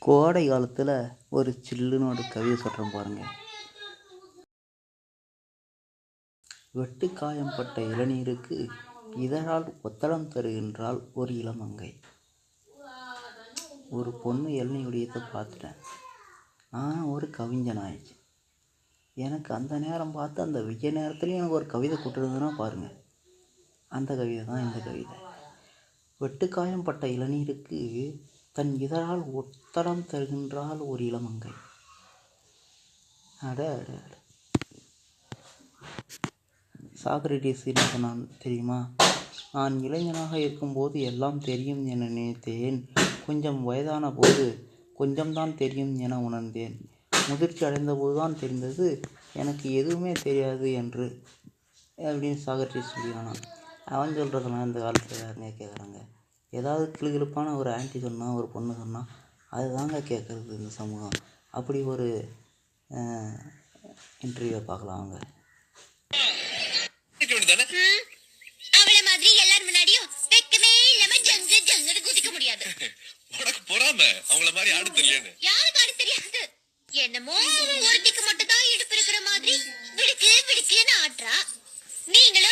கோடை காலத்தில் ஒரு சில்லுன்னு ஒரு கவிதை சொல்கிறேன் பாருங்கள். வெட்டு காயம்பட்ட இளநீருக்கு இதழால் ஒத்தடம் தருகின்றாள் ஒரு இளமங்கை. ஒரு பொண்ணு இளநீ குடியத்தை பார்த்துட்டேன். நான் ஒரு கவிஞன் ஆயிடுச்சு. எனக்கு அந்த நேரம் பார்த்து அந்த விஜய நேரத்துலையும் எனக்கு ஒரு கவிதை கொட்டுறதுன்னா பாருங்கள். அந்த கவிதை தான் இந்த கவிதை. வெட்டு காயம்பட்ட இளநீருக்கு தன் இதழால் ஒத்தடம் தருகின்றாள் ஒரு இளமங்கை. அட அட அட. சாக்ரடீஸ் என்ன சொன்னான் தெரியுமா? நான் இளைஞனாக இருக்கும்போது எல்லாம் தெரியும் என நினைத்தேன். கொஞ்சம் வயதான போது கொஞ்சம்தான் தெரியும் என உணர்ந்தேன். முதிர்ச்சி அடைந்த போது தான் தெரிந்தது எனக்கு எதுவுமே தெரியாது என்று அப்படின்னு சாக்ரடீஸ் சொல்லியானான். அவன் சொல்கிறதெல்லாம் இந்த காலத்தில் யாருங்க கேட்குறாங்க? ஏதாவது கிளுகிழுப்பான ஒரு ஆன்ட்டி சொன்னால், ஒரு பொண்ணு சொன்னால் அதுதாங்க கேட்குறது இந்த சமூகம். அப்படி ஒரு இன்டர்வியூவை பார்க்கலாம் அவங்க. அவளை மாதிரி எல்லாரும் முன்னாடியும் வெக்கமே இல்லாம ஜங்கு ஜங்குன்னு குதிக்க முடியாது. உனக்கு பொறாம அவங்கள மாதிரி ஆடு தெரியல. யாருக்கு ஆடு தெரியாது? என்னமோ ஒருத்திக்கு மட்டும் தான் இடுப்பு இருக்கிற மாதிரி விடுக்கு விடுக்குன்னு ஆடுறா. நீங்களும்